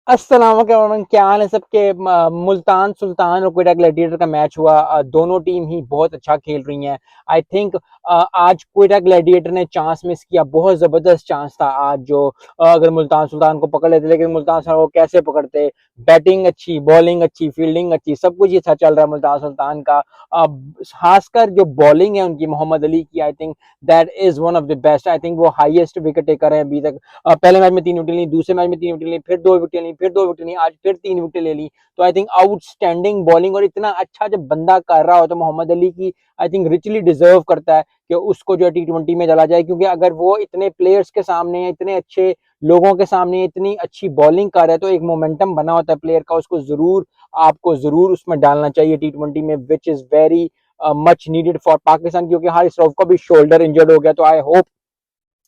अस्सलाम वालेकुम, क्या हाल है सबके। मुल्तान सुल्तान और क्वेटा ग्लैडिएटर का मैच हुआ। दोनों टीम ही बहुत अच्छा खेल रही हैं। आई थिंक आज क्वेटा ग्लैडिएटर ने चांस मिस किया, बहुत जबरदस्त चांस था आज जो अगर मुल्तान सुल्तान को पकड़ लेते, लेकिन मुल्तान सुल्तान को कैसे पकड़ते। बैटिंग अच्छी, बॉलिंग अच्छी, फील्डिंग अच्छी, सब कुछ ही अच्छा चल रहा है मुल्तान सुल्तान का। खासकर जो बॉलिंग है उनकी, मोहम्मद अली की, I think that is one of the best. I think वो हाईएस्ट विकेट टेकर है अभी तक। पहले मैच में 3 विकेट ली, दूसरे मैच में 3 विकेट ली, फिर 2 विकेट ली, फिर 2 विकेट ली, आज फिर 3 विकेट ले ली। तो आई थिंक आउटस्टैंडिंग बॉलिंग, और इतना अच्छा जब बंदा कर रहा हो तो मोहम्मद अली की आई थिंक रिचली डिजर्व करता है कि उसको जो है T20 में डाला जाए, क्योंकि अगर वो इतने प्लेयर्स के सामने, इतने अच्छे लोगों के सामने इतनी अच्छी बॉलिंग कर रहा है तो एक मोमेंटम बना होता है प्लेयर का, उसको जरूर, आपको जरूर उसमें डालना चाहिए T20 में, which is very much needed for Pakistan, क्योंकि हारिस रऊफ का भी शोल्डर इंजर्ड हो गया। तो आई होप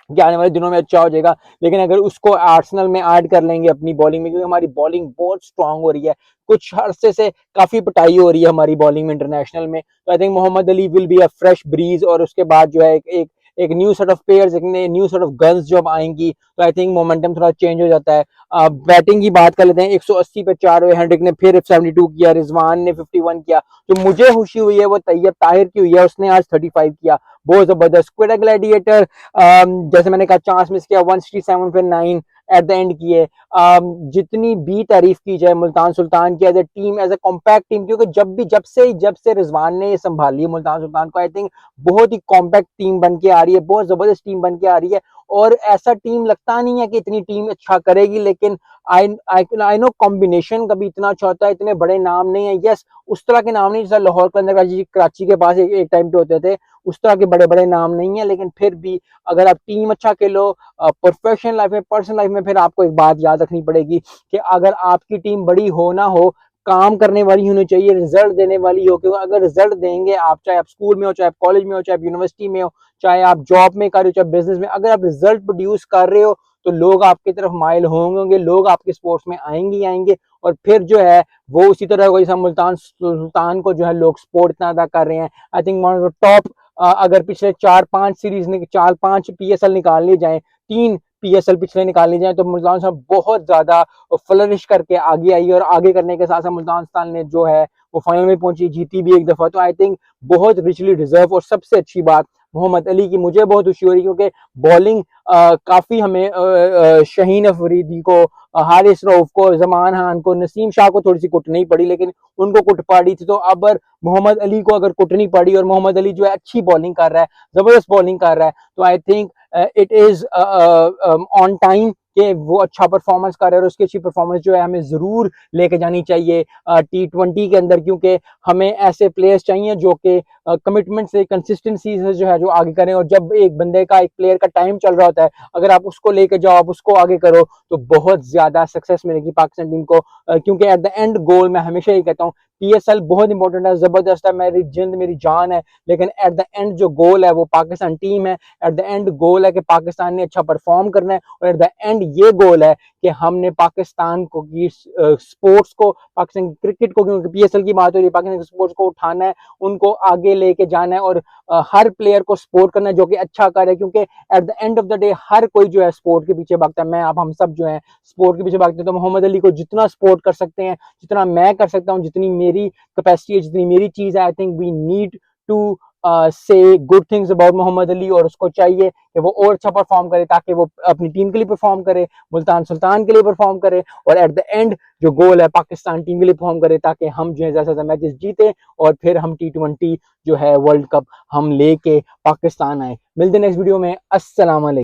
कि आने वाले दिनों में अच्छा हो जाएगा। लेकिन अगर उसको आर्सेनल में ऐड कर लेंगे अपनी बॉलिंग में, क्योंकि हमारी बॉलिंग बहुत स्ट्रांग हो रही है, कुछ अरसे से काफी पिटाई हो रही है हमारी बॉलिंग में इंटरनेशनल में, तो I think Mohammad Ali will be a fresh breeze, और उसके बाद जो है एक न्यू सेट ऑफ प्लेयर्स, एक न्यू सेट ऑफ गन्स जब आएंगी तो आई थिंक मोमेंटम थोड़ा चेंज हो जाता है। बैटिंग की बात कर लेते हैं, 180 पे 4 हुए, हेनरिक ने फिर 72 किया, रिजवान ने 51 किया। जो मुझे खुशी हुई है वो तैयब ताहिर की हुई है, उसने आज 35 किया, बहुत जबरदस्त। क्वेटा ग्लैडिएटर जैसे मैंने कहा चांस मिस किया, 167 पे 9 एट द एंड किए। जितनी भी तारीफ की जाए मुल्तान सुल्तान की as a team, as a compact team, क्योंकि जब से रिजवान ने ये संभाली है मुल्तान सुल्तान को, आई थिंक बहुत ही कॉम्पैक्ट टीम बन के आ रही है, बहुत जबरदस्त टीम बन के आ रही है। और ऐसा टीम लगता नहीं है कि इतनी टीम अच्छा करेगी, लेकिन आई आई नो कॉम्बिनेशन कभी इतना अच्छा होता है, इतने बड़े नाम नहीं है। यस, उस तरह के नाम नहीं जैसा लाहौर कलंदर कराची के पास एक टाइम पे होते थे, उस तरह के बड़े बड़े नाम नहीं है, लेकिन फिर भी अगर आप टीम अच्छा खेलो प्रोफेशनल लाइफ में, पर्सनल लाइफ में, फिर आपको एक बात याद रखनी पड़ेगी कि अगर आपकी टीम बड़ी हो ना हो, काम करने वाली होनी चाहिए, रिजल्ट देने वाली हो। क्योंकि अगर रिजल्ट देंगे आप, चाहे आप स्कूल में हो, चाहे आप कॉलेज में हो, चाहे आप यूनिवर्सिटी में हो, चाहे आप जॉब में कर रहे हो, चाहे बिजनेस में, अगर आप रिजल्ट प्रोड्यूस कर रहे हो तो लोग आपकी तरफ माइल होंगे, लोग आपके स्पोर्ट्स में आएंगे ही आएंगे। और फिर जो है वो उसी तरह जैसा मुल्तान सुल्तान को जो है लोग सपोर्ट इतना अदा कर रहे हैं। I think one of the top, अगर पिछले 4-5 सीरीज ने 4-5 पीएसएल निकाल लिए जाए, 3 पीएसएल पिछले निकाल लिए जाए, तो मुल्तान साहब बहुत ज्यादा फ्लरिश करके आगे आई, और आगे करने के साथ साथ मुल्तान साल ने जो है वो फाइनल में पहुंची, जीती भी एक दफा। तो आई थिंक बहुत रिचली डिजर्व। और सबसे अच्छी बात मोहम्मद अली की, मुझे बहुत खुशी हो रही है, क्योंकि बॉलिंग काफी हमें शहीन अफरीदी को, हारिस रऊफ को, जमान खान को, नसीम शाह को थोड़ी सी कुटनी पड़ी, लेकिन उनको कुट पड़ी थी। तो अब मोहम्मद अली को अगर कुटनी पड़ी, और मोहम्मद अली जो है अच्छी बॉलिंग कर रहा है, जबरदस्त बॉलिंग कर रहा है, तो I think it is on time कि वो अच्छा परफॉर्मेंस कर रहा है, और उसकी अच्छी परफॉर्मेंस जो है हमें जरूर लेके जानी चाहिए T20 के अंदर, क्योंकि हमें ऐसे प्लेयर्स चाहिए जो कि कमिटमेंट से, कंसिस्टेंसी से जो है जो आगे करें। और जब एक बंदे का, एक प्लेयर का टाइम चल रहा होता है, अगर आप उसको लेके जाओ, आप उसको आगे करो, तो बहुत ज्यादा सक्सेस मिलेगी पाकिस्तान टीम को। क्योंकि एट द एंड गोल, मैं हमेशा ही कहता हूँ, पीएसएल बहुत इंपॉर्टेंट है, जबरदस्त है, मेरी जिंद मेरी जान है, लेकिन एट द एंड जो गोल है वो पाकिस्तान टीम है। एट द एंड गोल है कि पाकिस्तान ने अच्छा परफॉर्म करना है, और एट द एंड ये गोल है कि हमने पाकिस्तान को की स्पोर्ट्स को, पाकिस्तान की क्रिकेट को, क्योंकि पीएसएल की बात हो रही है, पाकिस्तान के स्पोर्ट्स को उठाना है, उनको आगे लेके जाना है, और हर प्लेयर को सपोर्ट करना है जो कि अच्छा करे। क्योंकि at the end of the day हर कोई जो है स्पोर्ट के पीछे भागता है, मैं आप हम सब जो है स्पोर्ट के पीछे भागते हैं। तो मोहम्मद अली को जितना सपोर्ट कर सकते हैं, जितना मैं कर सकता हूँ, जितनी मेरी कैपेसिटी है, जितनी मेरी चीज है, I think we need to say good things about Muhammad Ali. और उसको चाहिए कि वो और अच्छा परफॉर्म करे, ताकि वो अपनी टीम के लिए परफॉर्म करे, मुल्तान सुल्तान के लिए परफॉर्म करे, और एट द एंड जो गोल है पाकिस्तान टीम के लिए परफॉर्म करे, ताकि हम जो है ज्यादा से ज्यादा मैचेस जीते, और फिर हम T20 जो है वर्ल्ड कप हम लेके पाकिस्तान आए। मिलते नेक्स्ट वीडियो में। अस्सलाम वालेकुम।